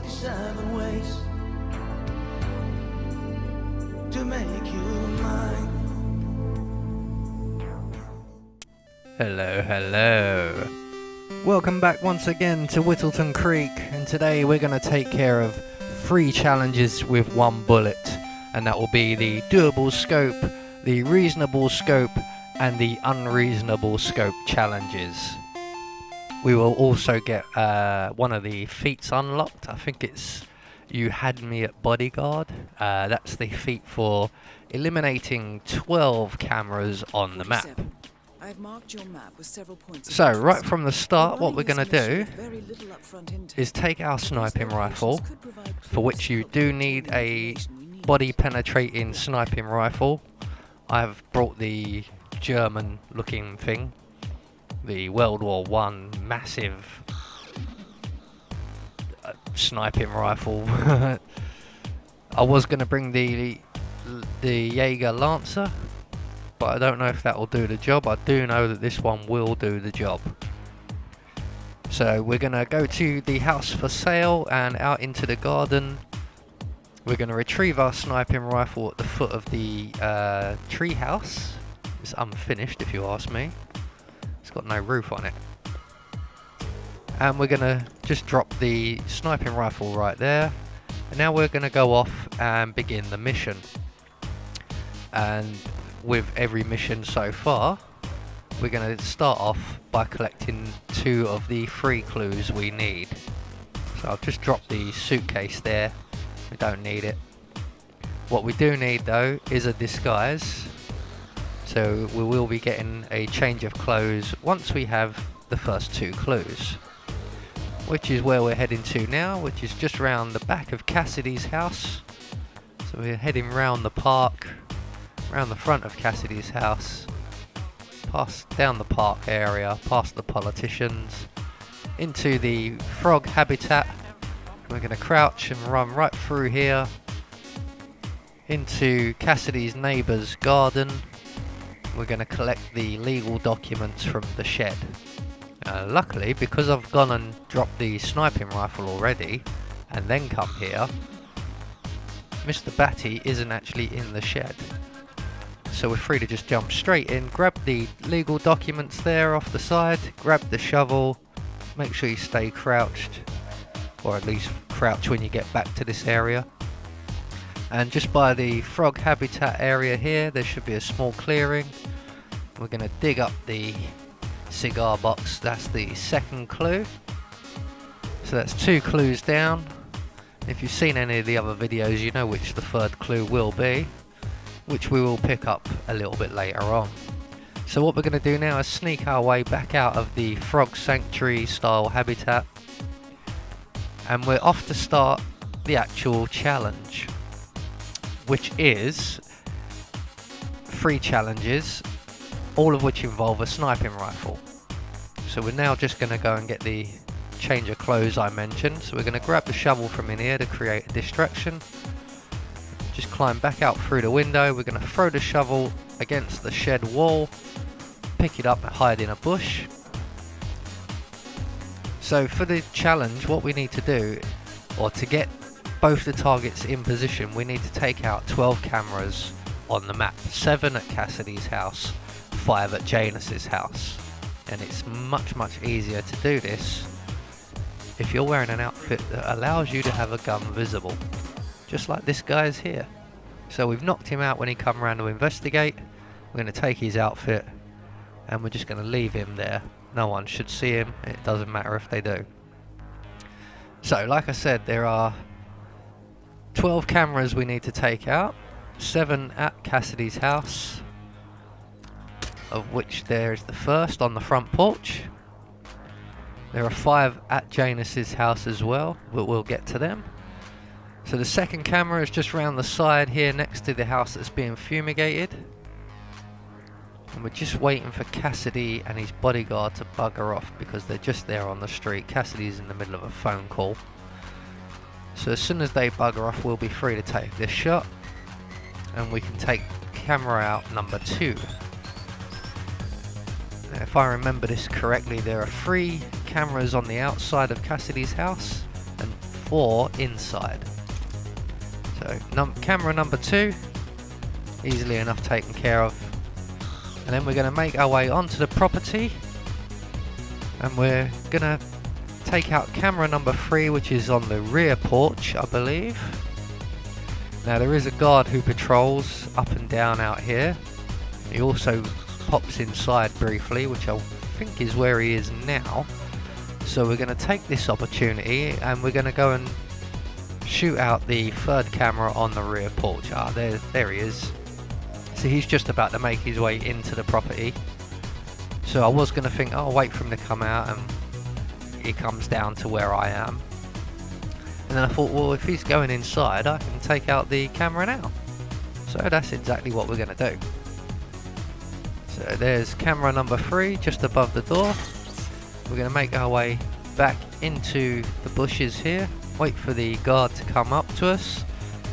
47 ways to make you mine. Hello, hello. Welcome back once again to Whittleton Creek, and today we're going to take care of 3 challenges with 1 bullet, and that will be the Doable Scope, the Reasonable Scope, and the Unreasonable Scope challenges. We will also get one of the feats unlocked. I think it's You Had Me at Bodyguard. That's the feat for eliminating 12 cameras on the map. I've marked your map with several points. So right from the start, what we're going to do is take our sniping rifle, for which you do need a body penetrating sniping rifle. I've brought the German looking thing, the World War I massive sniping rifle. I was going to bring the Jaeger Lancer, but I don't know if that will do the job. I do know that this one will do the job. So we're going to go to the house for sale and out into the garden. We're going to retrieve our sniping rifle at the foot of the tree house. It's unfinished if you ask me. It's got no roof on it. And we're going to just drop the sniping rifle right there. And now we're going to go off and begin the mission. And with every mission so far, we're going to start off by collecting 2 of the 3 clues we need. So I've just dropped the suitcase there. We don't need it. What we do need though is a disguise. So we will be getting a change of clothes once we have the first 2 clues. Which is where we're heading to now, which is just round the back of Cassidy's house. So we're heading round the park, round the front of Cassidy's house, down the park area, past the politicians, into the frog habitat. We're going to crouch and run right through here, into Cassidy's neighbour's garden. We're going to collect the legal documents from the shed. Luckily, because I've gone and dropped the sniping rifle already, and then come here, Mr. Batty isn't actually in the shed. So we're free to just jump straight in, grab the legal documents there off the side, grab the shovel, make sure you stay crouched, or at least crouch when you get back to this area. And just by the frog habitat area here, there should be a small clearing. We're going to dig up the cigar box. That's the 2nd clue. So that's 2 clues down. If you've seen any of the other videos, you know which the 3rd clue will be, which we will pick up a little bit later on. So what we're going to do now is sneak our way back out of the frog sanctuary style habitat, and we're off to start the actual challenge, which is 3 challenges, all of which involve a sniping rifle. So we're now just going to go and get the change of clothes I mentioned. So we're going to grab the shovel from in here to create a distraction. Just climb back out through the window. We're going to throw the shovel against the shed wall, pick it up and hide in a bush. So for the challenge, what we need to do, or to get both the targets in position, we need to take out 12 cameras on the map. 7 at Cassidy's house, 5 at Janus's house. And it's much easier to do this if you're wearing an outfit that allows you to have a gun visible. Just like this guy's here. So we've knocked him out when he come around to investigate. We're going to take his outfit and we're just going to leave him there. No one should see him. It doesn't matter if they do. So like I said, there are 12 cameras we need to take out. 7 at Cassidy's house, of which there is the first on the front porch. There are 5 at Janus's house as well, but we'll get to them. So the 2nd camera is just round the side here next to the house that's being fumigated. And we're just waiting for Cassidy and his bodyguard to bugger off because they're just there on the street. Cassidy's in the middle of a phone call. So as soon as they bugger off, we'll be free to take this shot. And we can take camera out number 2. Now, if I remember this correctly, there are 3 cameras on the outside of Cassidy's house and or inside. So camera number 2, easily enough taken care of. And then we're going to make our way onto the property, and we're going to take out camera number 3, which is on the rear porch, I believe. Now there is a guard who patrols up and down out here. He also pops inside briefly, which I think is where he is now. So we're going to take this opportunity and we're going to go and shoot out the 3rd camera on the rear porch. Ah, there he is. So he's just about to make his way into the property. So I was going to think, oh, I'll wait for him to come out, and he comes down to where I am. And then I thought, well, if he's going inside, I can take out the camera now. So that's exactly what we're going to do. So there's camera number 3 just above the door. We're going to make our way back into the bushes here, wait for the guard to come up to us.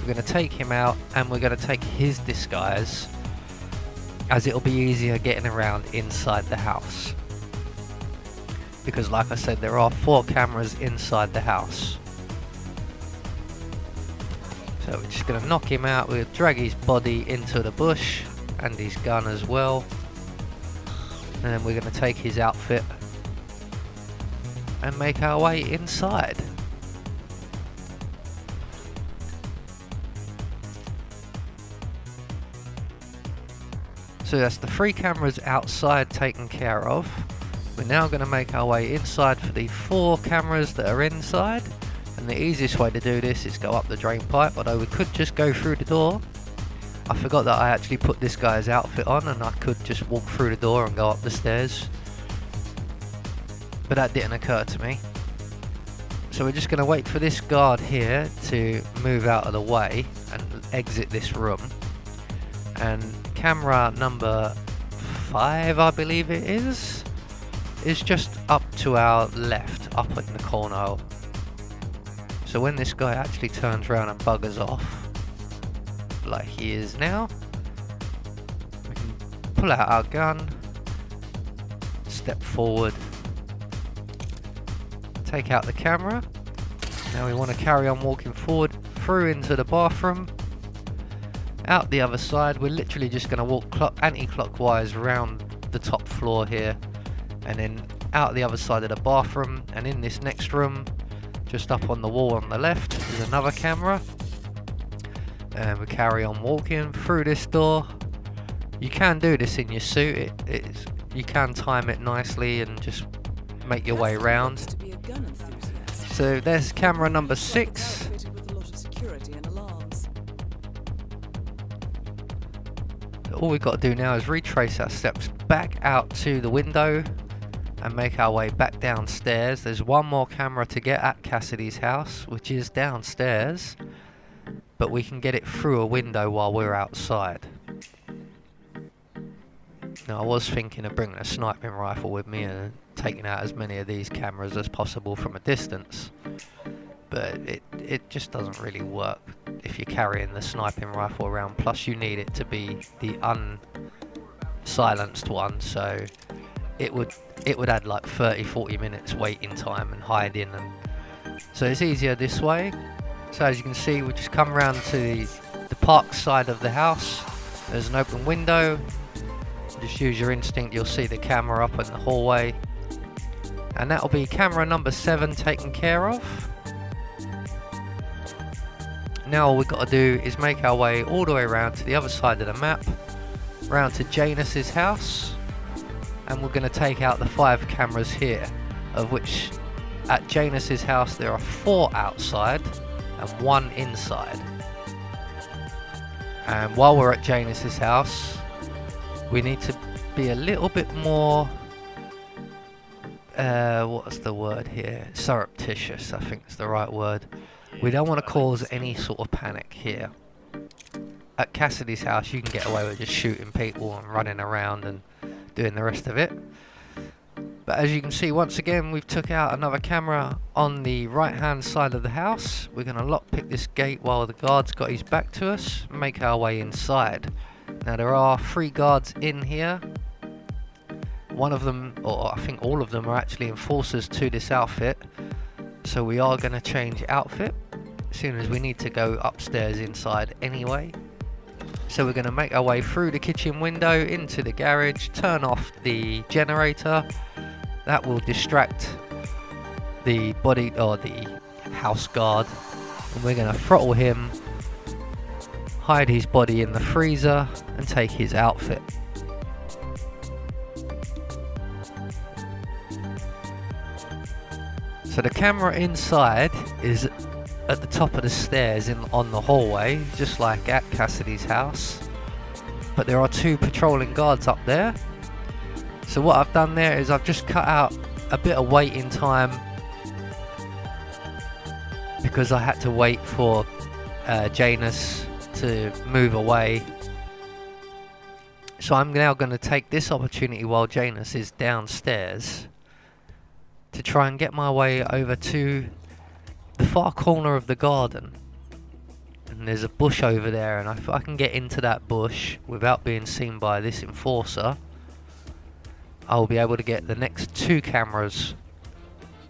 We're going to take him out, and we're going to take his disguise, as it'll be easier getting around inside the house. Because like I said, there are 4 cameras inside the house. So we're just going to knock him out. We'll drag his body into the bush and his gun as well. And then we're going to take his outfit and make our way inside. So that's the 3 cameras outside taken care of. We're now going to make our way inside for the 4 cameras that are inside. And the easiest way to do this is go up the drain pipe, although we could just go through the door. I forgot that I actually put this guy's outfit on, and I could just walk through the door and go up the stairs. But that didn't occur to me. So we're just going to wait for this guard here to move out of the way and exit this room. And camera number 5, I believe it is just up to our left, up in the corner. So when this guy actually turns around and buggers off, like he is now, we can pull out our gun, step forward, take out the camera. Now we want to carry on walking forward through into the bathroom. Out the other side, we're literally just going to walk anti-clockwise around the top floor here, and then out the other side of the bathroom. And in this next room, just up on the wall on the left, is another camera. And we carry on walking through this door. You can do this in your suit. You can time it nicely and just make your way around. So there's camera number 6. All we've got to do now is retrace our steps back out to the window and make our way back downstairs. There's one more camera to get at Cassidy's house, which is downstairs, but we can get it through a window while we're outside. Now I was thinking of bringing a sniping rifle with me and taking out as many of these cameras as possible from a distance, but it just doesn't really work if you're carrying the sniping rifle around. Plus you need it to be the unsilenced one, so it would add like 30-40 minutes waiting time and hiding, and so it's easier this way. So as you can see, we just come around to the park side of the house. There's an open window. Just use your instinct, you'll see the camera up in the hallway, and that'll be camera number 7 taken care of. Now all we've got to do is make our way all the way around to the other side of the map, round to Janus's house, and we're going to take out the 5 cameras here, of which at Janus's house there are 4 outside and 1 inside. And while we're at Janus's house, we need to be a little bit more, what's the word here? Surreptitious, I think is the right word. We don't want to cause any sort of panic here. At Cassidy's house, you can get away with just shooting people and running around and doing the rest of it. But as you can see, once again, we've took out another camera on the right hand side of the house. We're going to lockpick this gate while the guard's got his back to us and make our way inside. Now there are 3 guards in here. One of them, or I think all of them, are actually enforcers to this outfit. So we are going to change outfit as soon as we need to go upstairs inside anyway. So we're going to make our way through the kitchen window into the garage, turn off the generator. That will distract the body or the house guard, and we're going to throttle him, hide his body in the freezer and take his outfit. So the camera inside is at the top of the stairs on the hallway, just like at Cassidy's house. But there are 2 patrolling guards up there. So what I've done there is I've just cut out a bit of waiting time because I had to wait for Janus to move away. So I'm now going to take this opportunity while Janus is downstairs to try and get my way over to the far corner of the garden. And there's a bush over there, and if I can get into that bush without being seen by this enforcer, I'll be able to get the next 2 cameras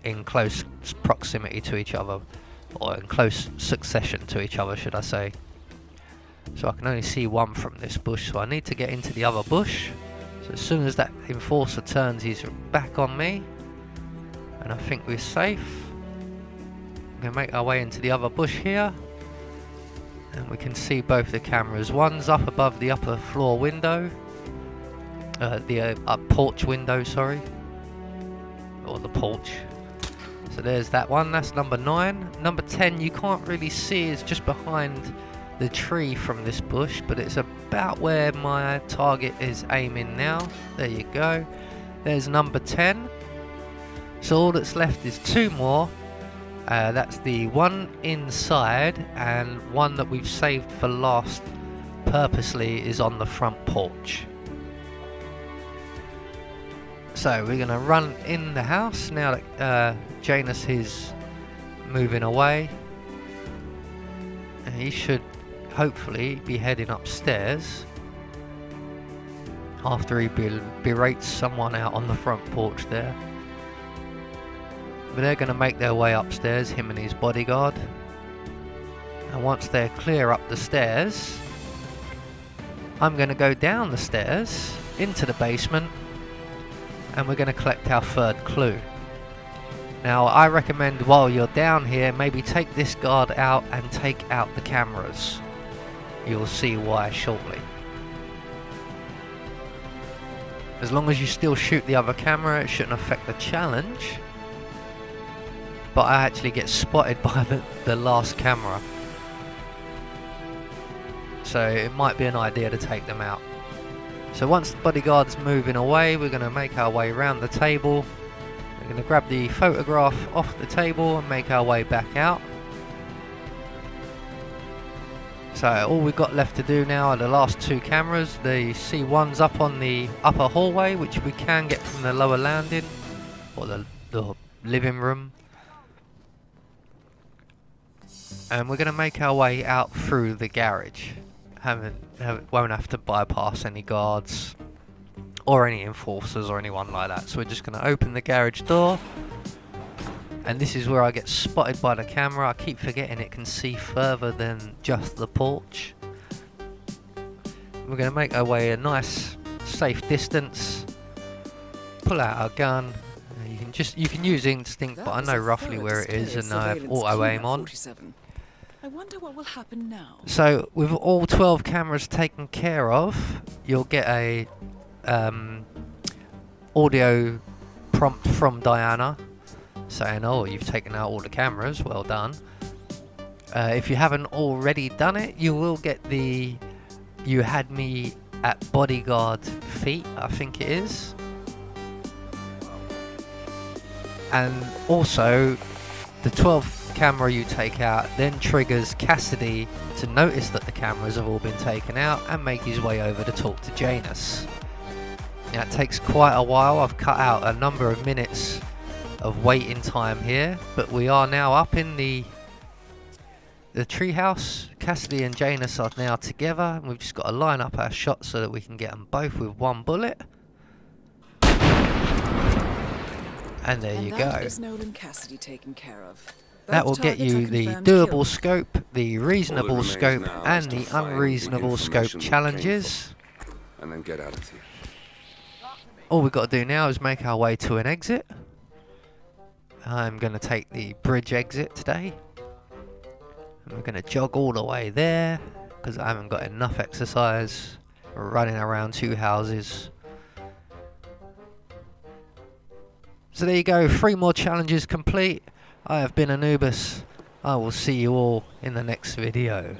in close proximity to each other, or in close succession to each other, should I say. So I can only see one from this bush, so I need to get into the other bush. So as soon as that enforcer turns his back on me, and I think we're safe, we're going to make our way into the other bush here, and we can see both the cameras. One's up above the upper floor window, the porch window, sorry, or the porch. So there's that one, that's number 9. Number 10 you can't really see, it's just behind the tree from this bush, but it's about where my target is aiming now. There you go, there's number 10. So all that's left is 2 more. That's the one inside, and one that we've saved for last purposely is on the front porch. So we're going to run in the house now that Janus is moving away. And he should hopefully be heading upstairs after he berates someone out on the front porch there. But they're going to make their way upstairs, him and his bodyguard. And once they're clear up the stairs, I'm going to go down the stairs into the basement, and we're going to collect our 3rd clue. Now I recommend while you're down here, maybe take this guard out and take out the cameras. You'll see why shortly. As long as you still shoot the other camera, it shouldn't affect the challenge. But I actually get spotted by the last camera, so it might be an idea to take them out. So once the bodyguard's moving away, we're going to make our way around the table. We're going to grab the photograph off the table and make our way back out. So all we've got left to do now are the last 2 cameras. The C1's up on the upper hallway, which we can get from the lower landing, or the living room. And we're going to make our way out through the garage. Won't have to bypass any guards or any enforcers or anyone like that. So we're just going to open the garage door, and this is where I get spotted by the camera. I keep forgetting it can see further than just the porch. We're going to make our way a nice safe distance, pull out our gun. You can use instinct, but I know roughly where it is, and I have auto aim on. I wonder what will happen now. So with all 12 cameras taken care of, you'll get a audio prompt from Diana saying, "Oh, you've taken out all the cameras, well done." If you haven't already done it, you will get the "You had me at bodyguard feet," I think it is. And also, the 12th camera you take out then triggers Cassidy to notice that the cameras have all been taken out and make his way over to talk to Janus. Now it takes quite a while. I've cut out a number of minutes of waiting time here, but we are now up in the treehouse. Cassidy and Janus are now together, and we've just got to line up our shots so that we can get them both with one bullet. And there you that go. is Nolan Cassidy taken care of. That Both will get targets are you the confirmed doable killed. scope, the reasonable remains scope, now is and to the find the unreasonable scope information we came challenges. And then get out of here. All we've got to do now is make our way to an exit. I'm going to take the bridge exit today. And we're going to jog all the way there, because I haven't got enough exercise running around 2 houses. So there you go, 3 more challenges complete. I have been Anubis. I will see you all in the next video.